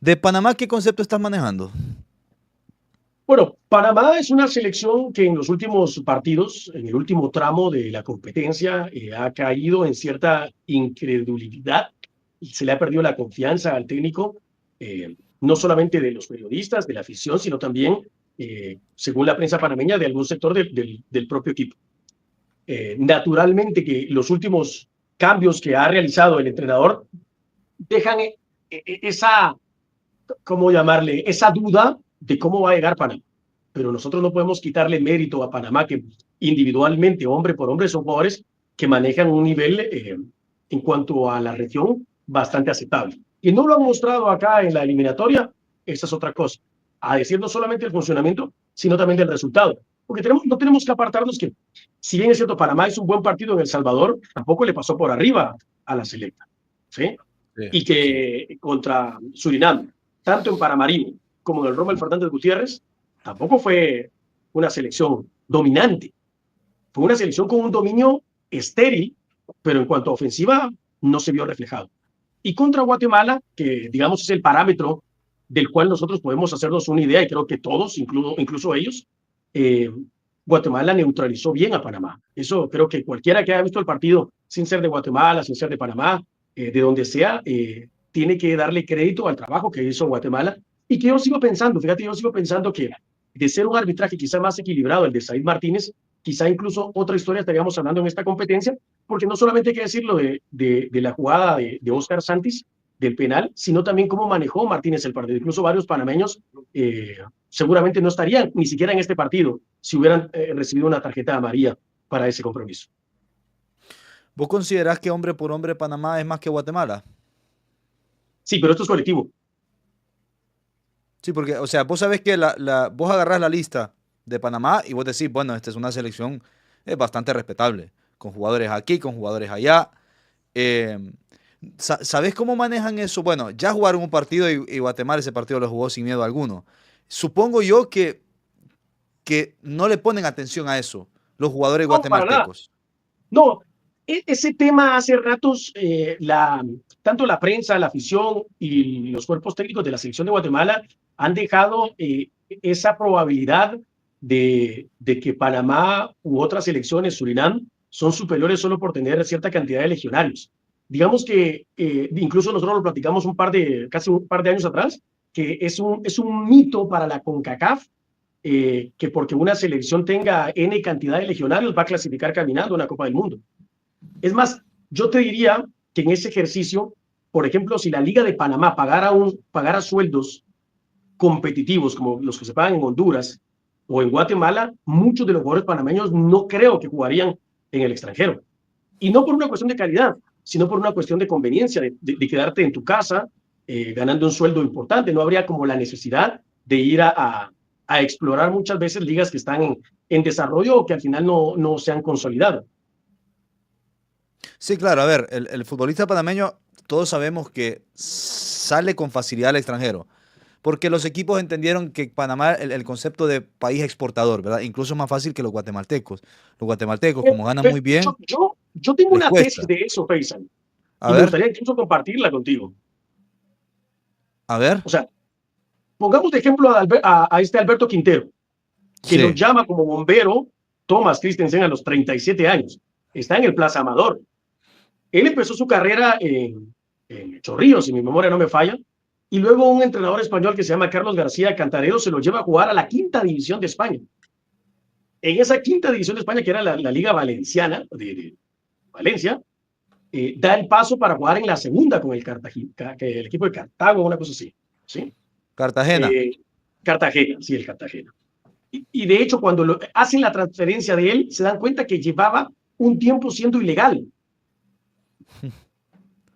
¿De Panamá qué concepto estás manejando? Bueno, Panamá es una selección que en los últimos partidos, en el último tramo de la competencia, ha caído en cierta incredulidad y se le ha perdido la confianza al técnico, no solamente de los periodistas, de la afición, sino también, según la prensa panameña, de algún sector del propio equipo. Naturalmente que los últimos cambios que ha realizado el entrenador dejan esa, ¿cómo llamarle? Esa duda de cómo va a llegar Panamá. Pero nosotros no podemos quitarle mérito a Panamá, que individualmente, hombre por hombre, son jugadores que manejan un nivel en cuanto a la región bastante aceptable. Y no lo han mostrado acá en la eliminatoria, esa es otra cosa. A decir no solamente el funcionamiento, sino también del resultado. Porque no tenemos que apartarnos que, si bien es cierto, Panamá hizo un buen partido en El Salvador, tampoco le pasó por arriba a la selecta. ¿Sí? Sí, Y sí. que contra Surinam, tanto en Paramarino como en el Rommel Fernández Gutiérrez, tampoco fue una selección dominante. Fue una selección con un dominio estéril, pero en cuanto a ofensiva no se vio reflejado. Y contra Guatemala, que digamos es el parámetro del cual nosotros podemos hacernos una idea, y creo que todos, incluso ellos, eh, Guatemala neutralizó bien a Panamá. Eso creo que cualquiera que haya visto el partido, sin ser de Guatemala, sin ser de Panamá, de donde sea, tiene que darle crédito al trabajo que hizo Guatemala. Y que yo sigo pensando, fíjate, yo sigo pensando que de ser un arbitraje quizá más equilibrado, el de Said Martínez, quizá incluso otra historia estaríamos hablando en esta competencia, porque no solamente hay que decirlo de la jugada de Oscar Santis, del penal, sino también cómo manejó Martínez el partido. Incluso varios panameños seguramente no estarían ni siquiera en este partido si hubieran recibido una tarjeta amarilla para ese compromiso. ¿Vos considerás que hombre por hombre Panamá es más que Guatemala? Sí, pero esto es colectivo. Sí, porque, o sea, vos sabés que vos agarrás la lista de Panamá y vos decís, bueno, esta es una selección bastante respetable, con jugadores aquí, con jugadores allá. Eh, ¿Sabés cómo manejan eso? Bueno, ya jugaron un partido y Guatemala ese partido lo jugó sin miedo alguno. Supongo yo que no le ponen atención a eso los jugadores No, para nada. guatemaltecos. No, ese tema hace ratos, tanto la prensa, la afición y los cuerpos técnicos de la selección de Guatemala han dejado esa probabilidad de que Panamá u otras selecciones, Surinam, son superiores solo por tener cierta cantidad de legionarios. Digamos que incluso nosotros lo platicamos casi un par de años atrás, que es un mito para la CONCACAF que porque una selección tenga N cantidad de legionarios va a clasificar caminando a una Copa del Mundo. Es más, yo te diría que en ese ejercicio, por ejemplo, si la Liga de Panamá pagara sueldos competitivos como los que se pagan en Honduras o en Guatemala, muchos de los jugadores panameños no creo que jugarían en el extranjero. Y no por una cuestión de calidad, sino por una cuestión de conveniencia, de quedarte en tu casa ganando un sueldo importante. No habría como la necesidad de ir a explorar muchas veces ligas que están en desarrollo o que al final no se han consolidado. Sí, claro, a ver, el futbolista panameño, todos sabemos que sale con facilidad al extranjero, porque los equipos entendieron que Panamá, el concepto de país exportador, ¿verdad? Incluso es más fácil que los guatemaltecos. Los guatemaltecos, como ganan muy bien, Yo tengo les una tesis cuesta. de eso, Faisal, A y me ver, gustaría incluso compartirla contigo. a ver. O sea, pongamos de ejemplo a este Alberto Quintero, que lo Sí, llama como bombero Thomas Christensen a los 37 años. Está en el Plaza Amador. Él empezó su carrera en Chorrillos, si mi memoria no me falla, y luego un entrenador español que se llama Carlos García Cantarero se lo lleva a jugar a la quinta división de España. En esa quinta división de España, que era la Liga Valenciana, de Valencia, da el paso para jugar en la segunda con el equipo de Cartago, una cosa así. ¿Sí? Cartagena. Eh, Cartagena, sí, el Cartagena. Y de hecho, cuando hacen la transferencia de él, se dan cuenta que llevaba un tiempo siendo ilegal.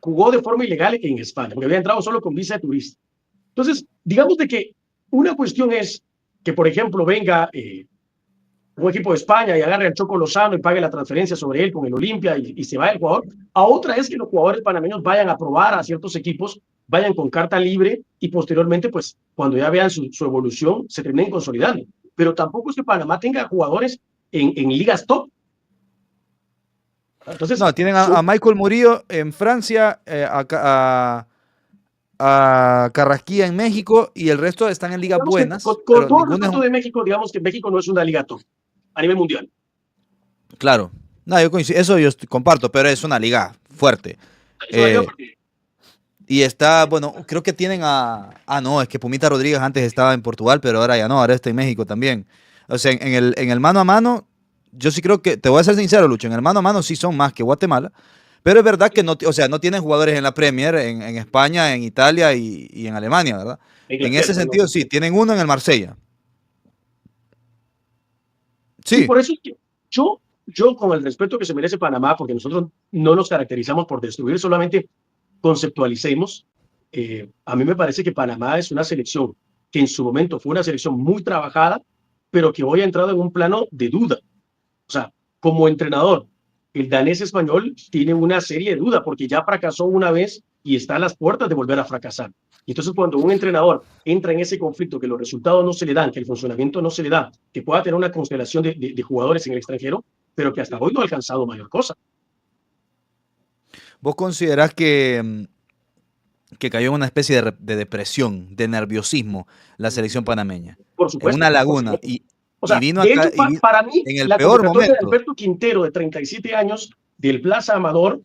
Jugó de forma ilegal en España, porque había entrado solo con visa de turista. Entonces, digamos de que una cuestión es que, por ejemplo, venga un equipo de España y agarre al Choco Lozano y pague la transferencia sobre él con el Olimpia y se vaya el jugador. A otra es que los jugadores panameños vayan a probar a ciertos equipos, vayan con carta libre y posteriormente, pues, cuando ya vean su evolución, se terminen consolidando. Pero tampoco es que Panamá tenga jugadores en ligas top. Entonces, No, tienen a son, Michael Murillo en Francia, a Carrasquilla en México y el resto están en ligas Digamos que buenas, con pero todo el ninguno es respeto un... de México, digamos que México no es una liga top a nivel mundial. Claro, no, yo coincido, eso yo comparto, pero es una liga fuerte. Es una liga Eh, porque y está, bueno, creo que tienen a... Ah, no, es que Pumita Rodríguez antes estaba en Portugal, pero ahora ya no, ahora está en México también. O sea, en el mano a mano, yo sí creo que, te voy a ser sincero, Lucho, en el mano a mano sí son más que Guatemala, pero es verdad que no, o sea, no tienen jugadores en la Premier, en España, en Italia y en Alemania, ¿verdad? en En ese Inglaterra, no. sentido, sí, tienen uno en el Marsella. Y Sí, por eso es que yo, con el respeto que se merece Panamá, porque nosotros no nos caracterizamos por destruir, solamente conceptualicemos. A mí me parece que Panamá es una selección que en su momento fue una selección muy trabajada, pero que hoy ha entrado en un plano de duda. O sea, como entrenador, el danés español tiene una serie de dudas porque ya fracasó una vez y está a las puertas de volver a fracasar. Y entonces cuando un entrenador entra en ese conflicto, que los resultados no se le dan, que el funcionamiento no se le da, que pueda tener una constelación de jugadores en el extranjero, pero que hasta hoy no ha alcanzado mayor cosa. vos considerás que cayó en una especie de depresión, de nerviosismo, la selección panameña, Por en una supuesto, por laguna, supuesto. O y sea, vino de acá hecho, para mí, en el la peor convocatoria de momento. Alberto Quintero, de 37 años, del Plaza Amador,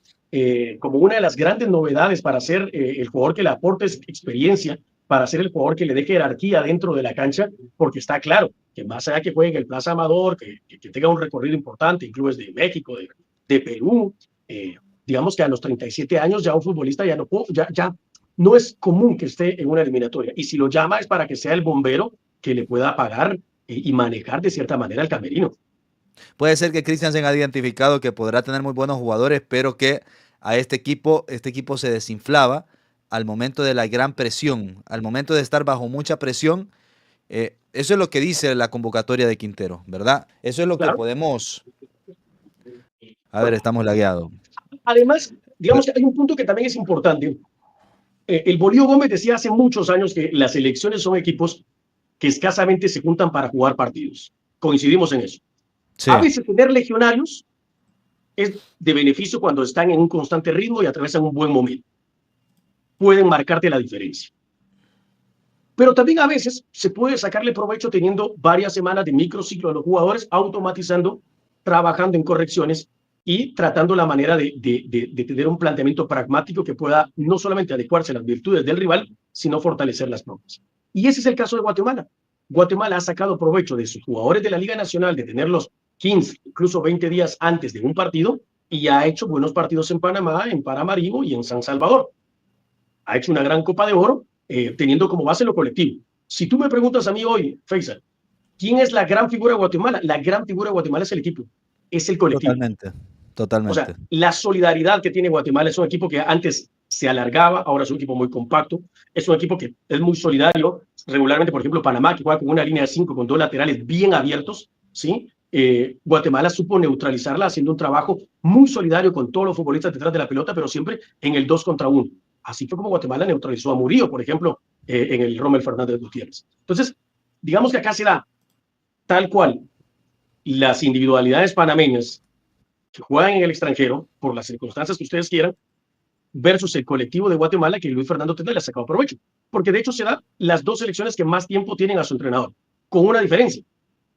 como una de las grandes novedades para ser el jugador que le aporte experiencia, para ser el jugador que le dé jerarquía dentro de la cancha, porque está claro que más allá que juegue en el Plaza Amador, que tenga un recorrido importante en clubes de México, de Perú, digamos que a los 37 años ya un futbolista ya no es común que esté en una eliminatoria. Y si lo llama es para que sea el bombero que le pueda pagar y manejar de cierta manera el camerino. Puede ser que Christiansen ha identificado que podrá tener muy buenos jugadores, pero que a este equipo se desinflaba al momento de la gran presión, al momento de estar bajo mucha presión. Eso es lo que dice la convocatoria de Quintero, ¿verdad? Eso es lo que Claro. podemos... A ver, Bueno, estamos lagueados. además, digamos que hay un punto que también es importante. El Bolío Gómez decía hace muchos años que las elecciones son equipos que escasamente se juntan para jugar partidos. Coincidimos en eso. A Sí, veces tener legionarios es de beneficio cuando están en un constante ritmo y atraviesan un buen momento. Pueden marcarte la diferencia. Pero también a veces se puede sacarle provecho teniendo varias semanas de microciclo de los jugadores, automatizando, trabajando en correcciones y tratando la manera de tener un planteamiento pragmático que pueda no solamente adecuarse a las virtudes del rival, sino fortalecer las propias. Y ese es el caso de Guatemala. Guatemala ha sacado provecho de sus jugadores de la Liga Nacional, de tenerlos 15, incluso 20 días antes de un partido, y ha hecho buenos partidos en Panamá, en Paramaribo y en San Salvador. Ha hecho una gran Copa de Oro, teniendo como base lo colectivo. Si tú me preguntas a mí hoy, Faisal, ¿quién es la gran figura de Guatemala? La gran figura de Guatemala es el equipo, es el colectivo. totalmente, O sea, totalmente. la solidaridad que tiene Guatemala es un equipo que antes se alargaba, ahora es un equipo muy compacto, es un equipo que es muy solidario. Regularmente, por ejemplo, Panamá, que juega con una línea de 5 con dos laterales bien abiertos, ¿sí? Guatemala supo neutralizarla haciendo un trabajo muy solidario con todos los futbolistas detrás de la pelota, pero siempre en el 2 contra 1. Así fue como Guatemala neutralizó a Murillo, por ejemplo, en el Rommel Fernández Gutiérrez. Entonces, digamos que acá se da tal cual las individualidades panameñas que juegan en el extranjero, por las circunstancias que ustedes quieran, versus el colectivo de Guatemala que Luis Fernando Tena le ha sacado provecho. Porque de hecho se dan las dos selecciones que más tiempo tienen a su entrenador, con una diferencia.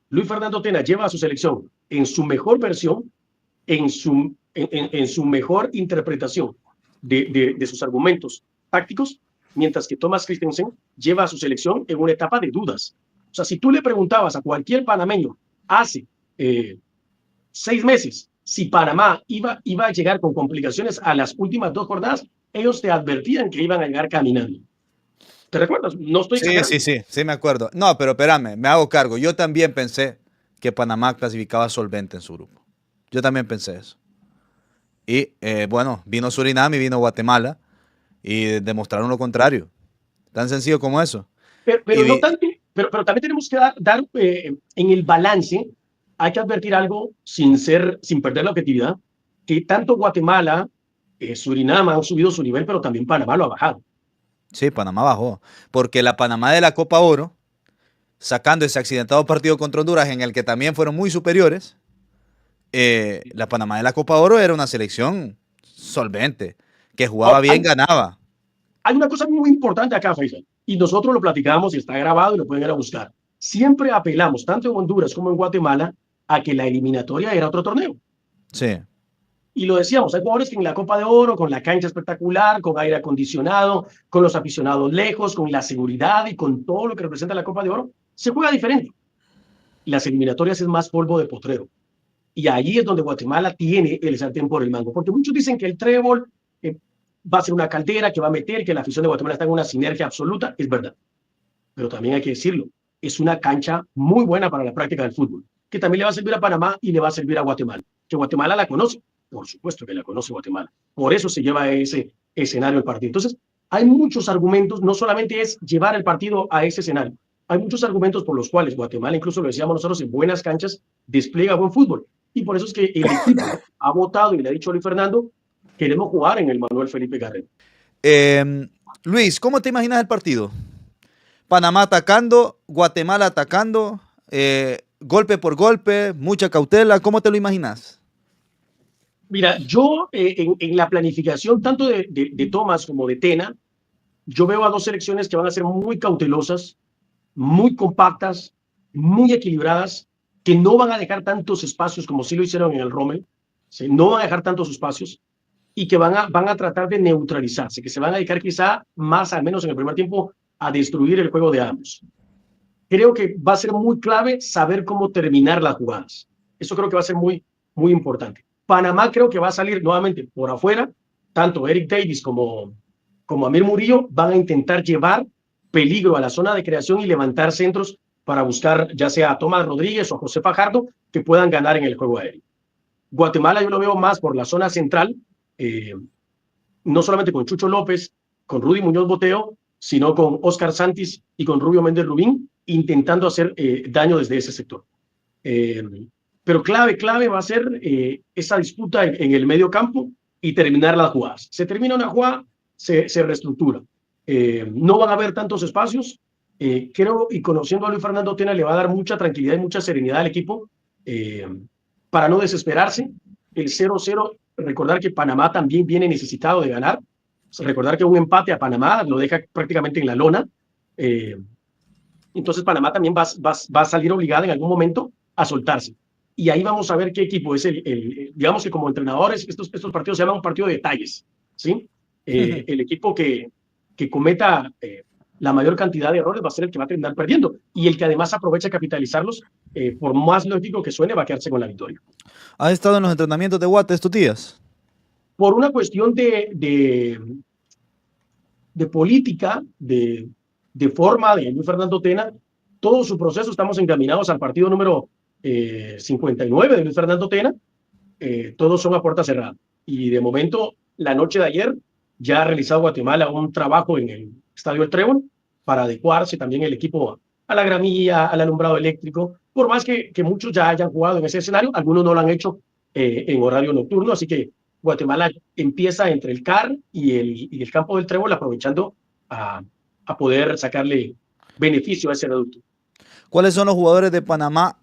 Luis Fernando Tena lleva a su selección en su mejor versión, en su mejor interpretación de sus argumentos tácticos, mientras que Thomas Christensen lleva a su selección en una etapa de dudas. O sea, si tú le preguntabas a cualquier panameño hace 6 meses si Panamá iba a llegar con complicaciones a las últimas 2 jornadas, ellos te advertían que iban a llegar caminando. ¿Te recuerdas? No estoy Sí, exagerando. sí, sí, sí me acuerdo. No, pero espérame, me hago cargo. Yo también pensé que Panamá clasificaba solvente en su grupo. Yo también pensé eso. Y bueno, vino Surinam y vino Guatemala y demostraron lo contrario. Tan sencillo como eso. Y Pero no tanto, pero también tenemos que dar en el balance, hay que advertir algo sin perder la objetividad, que tanto Guatemala, Surinam han subido su nivel, pero también Panamá lo ha bajado. sí, Panamá bajó. Porque la Panamá de la Copa Oro, sacando ese accidentado partido contra Honduras en el que también fueron muy superiores, la Panamá de la Copa Oro era una selección solvente, que jugaba Ahora, bien, ganaba. hay una cosa muy importante acá, Faisal, y nosotros lo platicamos y está grabado y lo pueden ir a buscar. Siempre apelamos, tanto en Honduras como en Guatemala, a que la eliminatoria era otro torneo. Sí. Y lo decíamos, hay jugadores que en la Copa de Oro, con la cancha espectacular, con aire acondicionado, con los aficionados lejos, con la seguridad y con todo lo que representa la Copa de Oro, se juega diferente. Las eliminatorias es más polvo de potrero. Y ahí es donde Guatemala tiene el sartén por el mango. Porque muchos dicen que el trébol va a ser una caldera que va a meter, que la afición de Guatemala está en una sinergia absoluta. Es verdad. Pero también hay que decirlo, es una cancha muy buena para la práctica del fútbol, que también le va a servir a Panamá y le va a servir a Guatemala. Que Guatemala la conoce. Por supuesto que la conoce Guatemala. Por eso se lleva a ese escenario el partido. Entonces, hay muchos argumentos, no solamente es llevar el partido a ese escenario, hay muchos argumentos por los cuales Guatemala, incluso lo decíamos nosotros, en buenas canchas, despliega buen fútbol. Y por eso es que el equipo ha votado y le ha dicho a Luis Fernando, queremos jugar en el Manuel Felipe Garrett. Luis, ¿cómo te imaginas el partido? Panamá atacando, Guatemala atacando, golpe por golpe, mucha cautela. ¿Cómo te lo imaginas? Mira, yo en la planificación tanto de Thomas como de Tena, yo veo a dos selecciones que van a ser muy cautelosas, muy compactas, muy equilibradas, que no van a dejar tantos espacios como sí lo hicieron en el Rommel, ¿sí? No van a dejar tantos espacios y que van a tratar de neutralizarse, que se van a dedicar quizá más, al menos en el primer tiempo, a destruir el juego de ambos. Creo que va a ser muy clave saber cómo terminar las jugadas. Eso creo que va a ser muy, muy importante. Panamá creo que va a salir nuevamente por afuera, tanto Eric Davis como Amir Murillo van a intentar llevar peligro a la zona de creación y levantar centros para buscar ya sea a Tomás Rodríguez o a José Fajardo que puedan ganar en el juego aéreo. Guatemala yo lo veo más por la zona central, no solamente con Chucho López, con Rudy Muñoz Boteo, sino con Oscar Santis y con Rubio Méndez Rubín, intentando hacer daño desde ese sector. Pero clave va a ser esa disputa en el medio campo y terminar las jugadas. Se termina una jugada, se reestructura. No van a haber tantos espacios. Creo, y conociendo a Luis Fernando Tena, le va a dar mucha tranquilidad y mucha serenidad al equipo para no desesperarse. El 0-0, recordar que Panamá también viene necesitado de ganar. Recordar que un empate a Panamá lo deja prácticamente en la lona. Entonces Panamá también va a salir obligada en algún momento a soltarse. Y ahí vamos a ver qué equipo es digamos que como entrenadores, estos partidos se llaman un partido de detalles, ¿sí? El equipo que cometa la mayor cantidad de errores va a ser el que va a terminar perdiendo. Y el que además aprovecha capitalizarlos, por más lógico que suene, va a quedarse con la victoria. ¿Has estado en los entrenamientos de Guate estos días? Por una cuestión de política, de forma de Luis Fernando Tena, todo su proceso estamos encaminados al partido número 59 de Luis Fernando Tena, todos son a puerta cerrada. Y de momento, la noche de ayer, ya ha realizado Guatemala un trabajo en el Estadio El Trébol para adecuarse también el equipo a la gramilla, al alumbrado eléctrico, por más que muchos ya hayan jugado en ese escenario, algunos no lo han hecho en horario nocturno, así que Guatemala empieza entre el CAR y el campo del Trébol, aprovechando a poder sacarle beneficio a ese reducto. ¿Cuáles son los jugadores de Panamá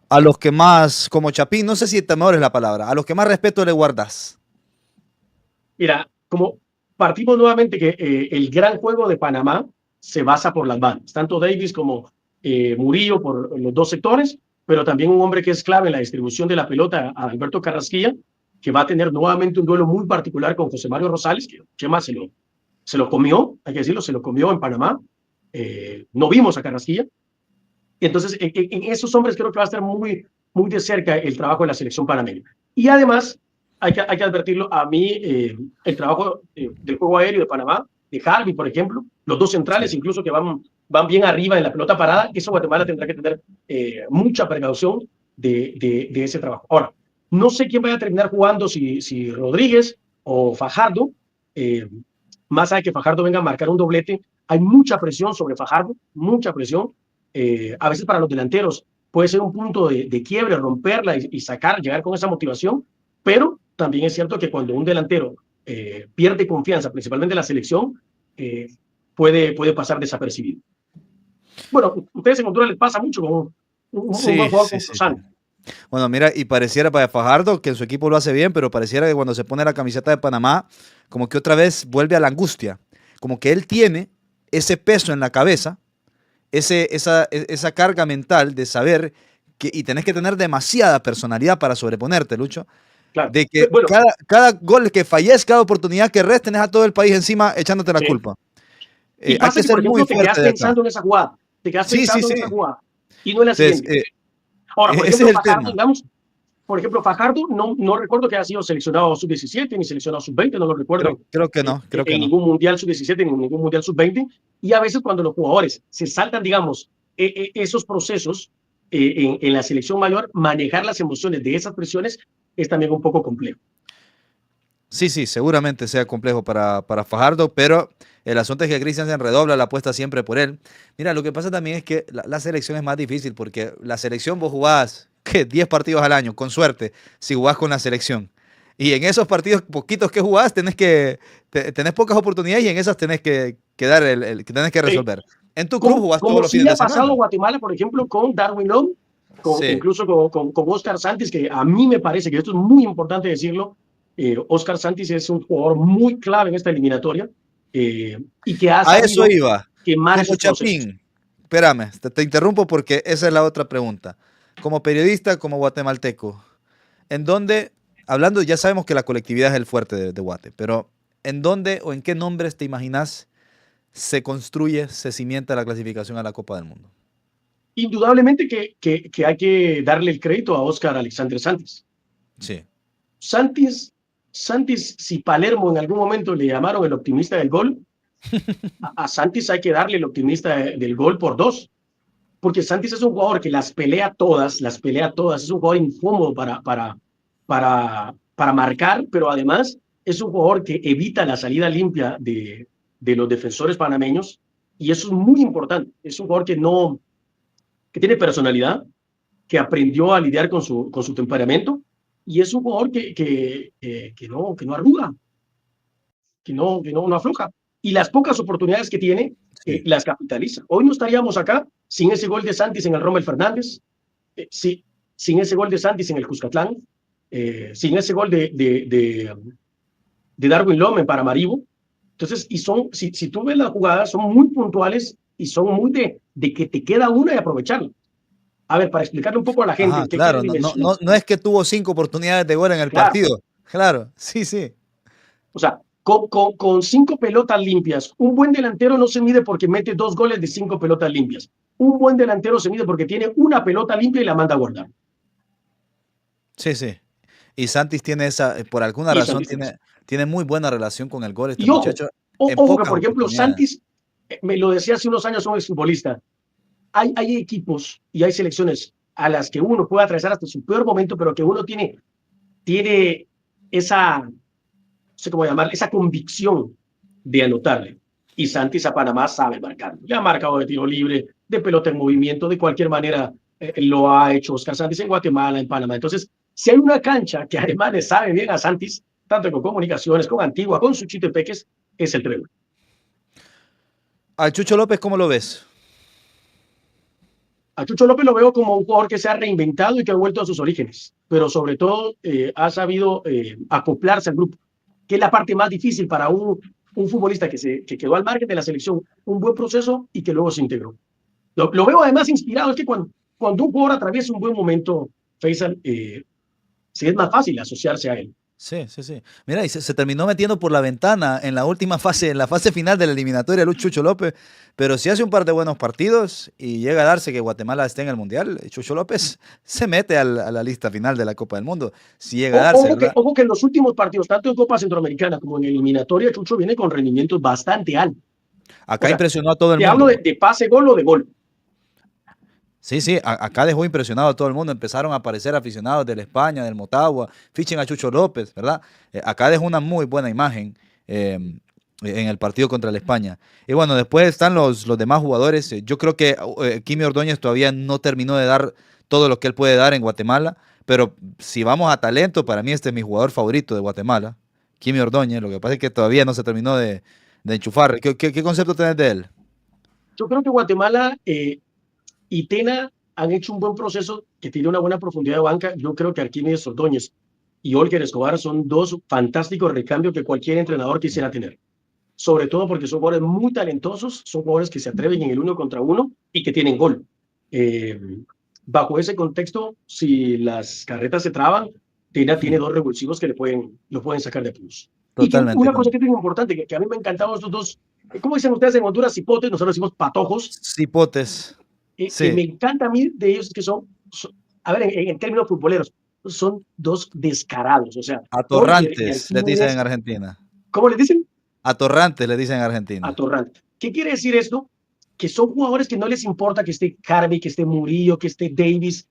a los que más, como Chapín, no sé si temor es la palabra, a los que más respeto le guardas? Mira, como partimos nuevamente que el gran juego de Panamá se basa por las bandas, tanto Davis como Murillo por los dos sectores, pero también un hombre que es clave en la distribución de la pelota, Alberto Carrasquilla, que va a tener nuevamente un duelo muy particular con José Mario Rosales, que Chema se lo comió, hay que decirlo, se lo comió en Panamá. No vimos a Carrasquilla. Y entonces, en esos hombres creo que va a estar muy, muy de cerca el trabajo de la selección panameña. Y además, hay que advertirlo, a mí, el trabajo del juego aéreo de Panamá, de Harvey, por ejemplo, los dos centrales, incluso que van bien arriba en la pelota parada, eso Guatemala tendrá que tener mucha precaución de ese trabajo. Ahora, no sé quién vaya a terminar jugando, si Rodríguez o Fajardo, más allá de que Fajardo venga a marcar un doblete, hay mucha presión sobre Fajardo, mucha presión. A veces para los delanteros puede ser un punto de quiebre, romperla y llegar con esa motivación, pero también es cierto que cuando un delantero pierde confianza, principalmente en la selección, puede pasar desapercibido. Bueno, ustedes en Honduras les pasa mucho con un buen jugador como Lozano. Bueno, mira, y pareciera para Fajardo que en su equipo lo hace bien, pero pareciera que cuando se pone la camiseta de Panamá, como que otra vez vuelve a la angustia. como que él tiene ese peso en la cabeza, esa carga mental de saber que, y tenés que tener demasiada personalidad para sobreponerte, Lucho, Claro. de que Bueno, cada gol que falles, cada oportunidad que erres, tenés a todo el país encima echándote la sí. culpa. Y Hay pasa que que, por ser muy ejemplo, te quedas fuerte de acá. pensando en esa jugada, te quedas Sí, sí, pensando en sí. esa jugada y no en la Entonces, siguiente. Ahora, por ese ejemplo, es el Fajardo, tema. digamos, por ejemplo, Fajardo, no recuerdo que haya sido seleccionado sub-17 ni seleccionado sub-20, no lo recuerdo Creo que no, creo que en no. ningún mundial sub-17 ni en ningún mundial sub-20. Y a veces cuando los jugadores se saltan, digamos, esos procesos en la selección mayor, manejar las emociones de esas presiones es también un poco complejo. Sí, sí, seguramente sea complejo para Fajardo, pero el asunto es que Christensen redobla la apuesta siempre por él. Mira, lo que pasa también es que la selección es más difícil porque la selección vos jugás, ¿qué? 10 partidos al año, con suerte, si jugás con la selección. Y en esos partidos poquitos que jugás, tenés pocas oportunidades y en esas que dar que tenés que Eh, resolver. En tu club jugás todos como los sí fines le de ha pasado a semana. Guatemala, por ejemplo, con Darwin Long, Sí. incluso con Oscar Santis, que a mí me parece que esto es muy importante decirlo. Oscar Santis es un jugador muy clave en esta eliminatoria y que ha A eso sabido iba. quemar Como esos procesos. Chapín, espérame, te interrumpo porque esa es la otra pregunta. Como periodista, como guatemalteco, ¿en dónde, hablando, ya sabemos que la colectividad es el fuerte de Guate, pero ¿en dónde o en qué nombres te imaginas se construye, se cimienta la clasificación a la Copa del Mundo? Indudablemente que hay que darle el crédito a Oscar Alexander Santis. Sí. Santis, Santis, si Palermo en algún momento le llamaron el optimista del gol, a Santis hay que darle el optimista del gol por dos. Porque Santis es un jugador que las pelea todas, es un jugador incómodo para marcar, pero además es un jugador que evita la salida limpia de los defensores panameños y eso es muy importante. Es un jugador que tiene personalidad, que aprendió a lidiar con su temperamento y es un jugador que no arruga, no afloja. Y las pocas oportunidades que tiene, Sí. las capitaliza. Hoy no estaríamos acá sin ese gol de Santis en el Rommel Fernández, sí, sin ese gol de Santis en el Cuscatlán, sin ese gol de Darwin Lome para Maribo. Entonces, si tú ves las jugadas, son muy puntuales y son muy de que te queda una y aprovecharla. A ver, para explicarle un poco a la gente Ajá, en qué queda claro, dimensionado. no es que tuvo 5 oportunidades de gol en el Claro, partido. Claro, sí, sí. o sea, con cinco pelotas limpias, un buen delantero no se mide porque mete dos goles de cinco pelotas limpias. Un buen delantero se mide porque tiene una pelota limpia y la manda a guardar. Sí, sí. Y Santis tiene por alguna Y razón Santis tiene muy buena relación con el gol este Y ojo, muchacho en ojo que pocas por ejemplo oportunidades. Santis, me lo decía hace unos años un exfutbolista, hay equipos y hay selecciones a las que uno puede atravesar hasta su peor momento, pero que uno tiene esa, no sé cómo llamar, esa convicción de anotarle. Y Santis a Panamá sabe marcar. Le ha marcado de tiro libre, de pelota en movimiento, de cualquier manera lo ha hecho Oscar Santis en Guatemala, en Panamá. Entonces, si hay una cancha que además le sabe bien a Santis, tanto con Comunicaciones, con Antigua, con Suchito y Peques, es el Trébol. Al Chucho López, ¿cómo lo ves? A Chucho López lo veo como un jugador que se ha reinventado y que ha vuelto a sus orígenes, pero sobre todo ha sabido acoplarse al grupo, que es la parte más difícil para un futbolista que quedó al margen de la selección, un buen proceso y que luego se integró. Lo veo además inspirado, es que cuando un jugador atraviesa un buen momento, Faisal, sí es más fácil asociarse a él. Sí, sí, sí. Mira, y se terminó metiendo por la ventana en la última fase, en la fase final de la eliminatoria, Chucho López. Pero si hace un par de buenos partidos y llega a darse que Guatemala esté en el Mundial, Chucho López se mete a la lista final de la Copa del Mundo. Si llega a darse, ¿verdad? Ojo que en los últimos partidos, tanto en Copa Centroamericana como en eliminatoria, Chucho viene con rendimientos bastante altos. O Acá sea, impresionó a todo el te hablo mundo. de pase gol o de gol. Sí, sí, acá dejó impresionado a todo el mundo. Empezaron a aparecer aficionados de la España, del Motagua, fichen a Chucho López, ¿verdad? Acá dejó una muy buena imagen en el partido contra la España. Y bueno, después están los demás jugadores. Yo creo que Kimi Ordóñez todavía no terminó de dar todo lo que él puede dar en Guatemala, pero si vamos a talento, para mí este es mi jugador favorito de Guatemala, Kimi Ordóñez. Lo que pasa es que todavía no se terminó de enchufar. ¿Qué concepto tenés de él? Yo creo que Guatemala y Tena han hecho un buen proceso que tiene una buena profundidad de banca. Yo creo que Arquímedes Ordóñez y Olger Escobar son dos fantásticos recambios que cualquier entrenador quisiera tener. sobre todo porque son jugadores muy talentosos, son jugadores que se atreven en el 1 contra 1 y que tienen gol. Eh, Bajo ese contexto, si las carretas se traban, Tena tiene dos revulsivos que lo pueden sacar de plus. Y que Totalmente. una cosa que es bien importante, que a mí me encantaban estos dos, ¿cómo dicen ustedes en Honduras? Cipotes, nosotros decimos patojos. Cipotes. Que Sí. me encanta a mí de ellos, que a ver, en términos futboleros, son dos descarados. O sea, Oliver y Atorrantes, les dicen en Arquímedes, Argentina. ¿cómo les dicen? Atorrantes, les dicen en Argentina. Atorrante. ¿Qué quiere decir esto? Que son jugadores que no les importa que esté Harvey, que esté Murillo, que esté Davis.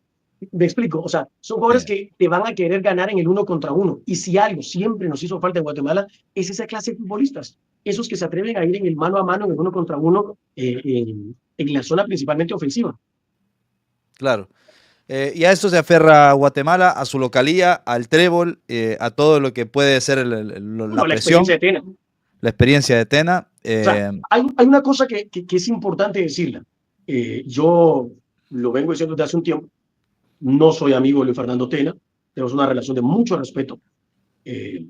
Me explico, o sea, son jugadores que te van a querer ganar en el 1 contra 1. Y si algo siempre nos hizo falta en Guatemala, es esa clase de futbolistas. Esos que se atreven a ir en el mano a mano, en el 1 contra 1, en la zona principalmente ofensiva. Claro. Y a eso se aferra Guatemala, a su localía, al trébol, a todo lo que puede ser la Bueno, la experiencia presión, de Tena. la experiencia de Tena. O sea, hay una cosa que es importante decirla. Yo lo vengo diciendo desde hace un tiempo. No soy amigo de Luis Fernando Tena. Tenemos una relación de mucho respeto. Eh,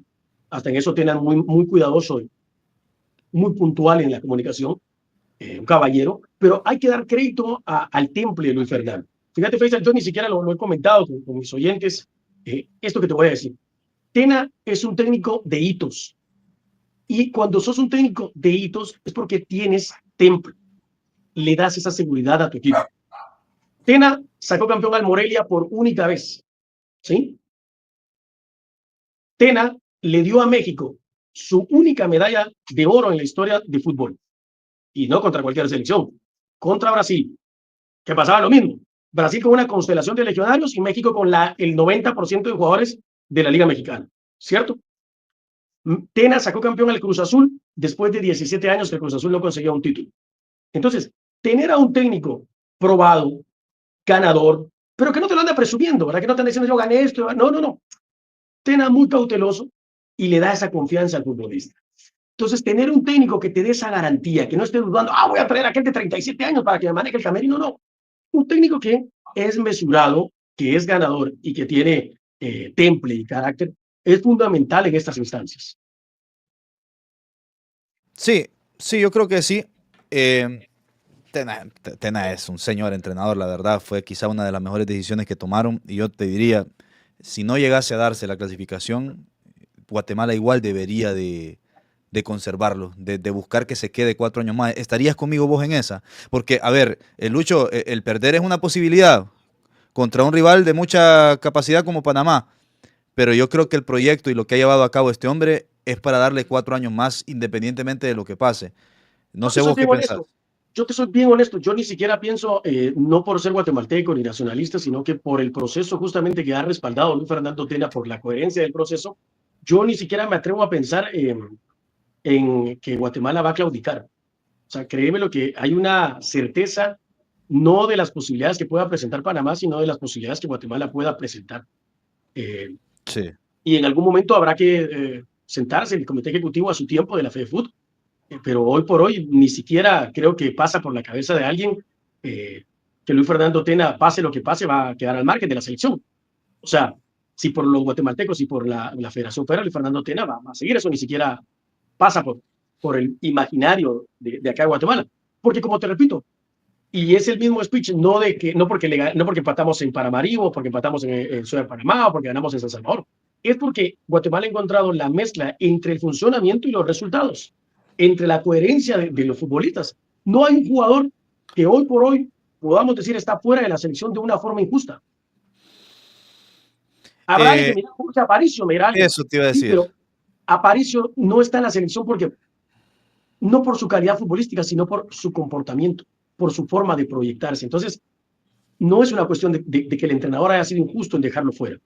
Hasta en eso Tena muy, muy cuidadoso, muy puntual en la comunicación. Un caballero. Pero hay que dar crédito al temple de Luis Fernando. Fíjate, Faisal, yo ni siquiera lo he comentado con mis oyentes. Esto que te voy a decir. Tena es un técnico de hitos. Y cuando sos un técnico de hitos es porque tienes temple, le das esa seguridad a tu equipo. Tena sacó campeón al Morelia por única vez, ¿sí? Tena le dio a México su única medalla de oro en la historia de fútbol. Y no contra cualquier selección, contra Brasil, que pasaba lo mismo. Brasil con una constelación de legionarios y México con el 90% de jugadores de la Liga Mexicana, ¿cierto? Tena sacó campeón al Cruz Azul después de 17 años que el Cruz Azul no conseguía un título. Entonces, tener a un técnico probado, ganador, pero que no te lo anda presumiendo, ¿verdad? Que no te anda diciendo yo gané esto. No, no, no. Tena muy cauteloso y le da esa confianza al futbolista. Entonces, tener un técnico que te dé esa garantía, que no esté dudando, voy a traer a aquel de 37 años para que me maneje el camerino, no. Un técnico que es mesurado, que es ganador y que tiene temple y carácter, es fundamental en estas instancias. Sí, sí, yo creo que sí. Tena es un señor entrenador, la verdad. Fue quizá una de las mejores decisiones que tomaron. Y yo te diría, si no llegase a darse la clasificación, Guatemala igual debería de conservarlo, de buscar que se quede 4 años más. ¿Estarías conmigo vos en esa? Porque, a ver, el Lucho, el perder es una posibilidad contra un rival de mucha capacidad como Panamá. Pero yo creo que el proyecto y lo que ha llevado a cabo este hombre es para darle 4 años más independientemente de lo que pase. No Yo te sé soy vos qué bien pensás. honesto. Yo te soy bien honesto. Yo ni siquiera pienso, no por ser guatemalteco ni nacionalista, sino que por el proceso justamente que ha respaldado Luis Fernando Tena, por la coherencia del proceso, yo ni siquiera me atrevo a pensar en que Guatemala va a claudicar. O sea, créeme lo que hay una certeza, no de las posibilidades que pueda presentar Panamá, sino de las posibilidades que Guatemala pueda presentar. Eh, Sí. y en algún momento habrá que sentarse el comité ejecutivo a su tiempo de la FEDEFUT, pero hoy por hoy ni siquiera creo que pasa por la cabeza de alguien que Luis Fernando Tena, pase lo que pase, va a quedar al margen de la selección. O sea, si por los guatemaltecos y por la Federación Federal, Luis Fernando Tena va a seguir, eso ni siquiera pasa por el imaginario de acá de Guatemala. Porque como te repito, y es el mismo speech, no porque empatamos en Paramaribo, porque empatamos en Ciudad de Panamá, o porque ganamos en San Salvador. Es porque Guatemala ha encontrado la mezcla entre el funcionamiento y los resultados, entre la coherencia de los futbolistas. No hay un jugador que hoy por hoy podamos decir está fuera de la selección de una forma injusta. Habrá alguien que Eh, me diga, Jorge Aparicio, me dirá alguien. Eso te iba a Sí, decir. pero Aparicio no está en la selección porque no por su calidad futbolística, sino por su comportamiento, por su forma de proyectarse. Entonces, no es una cuestión de que el entrenador haya sido injusto en dejarlo fuera.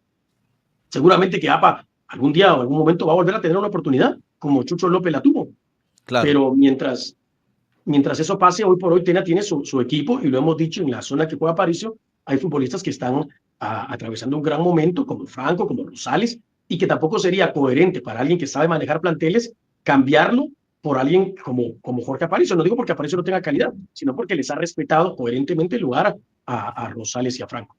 Seguramente que APA algún día o algún momento va a volver a tener una oportunidad, como Chucho López la tuvo. Claro. Pero mientras eso pase, hoy por hoy Tena tiene su equipo, y lo hemos dicho, en la zona que juega Aparicio, hay futbolistas que están atravesando un gran momento, como Franco, como Rosales, y que tampoco sería coherente para alguien que sabe manejar planteles cambiarlo por alguien como Jorge Aparicio. No digo porque Aparicio no tenga calidad, sino porque les ha respetado coherentemente el lugar a Rosales y a Franco.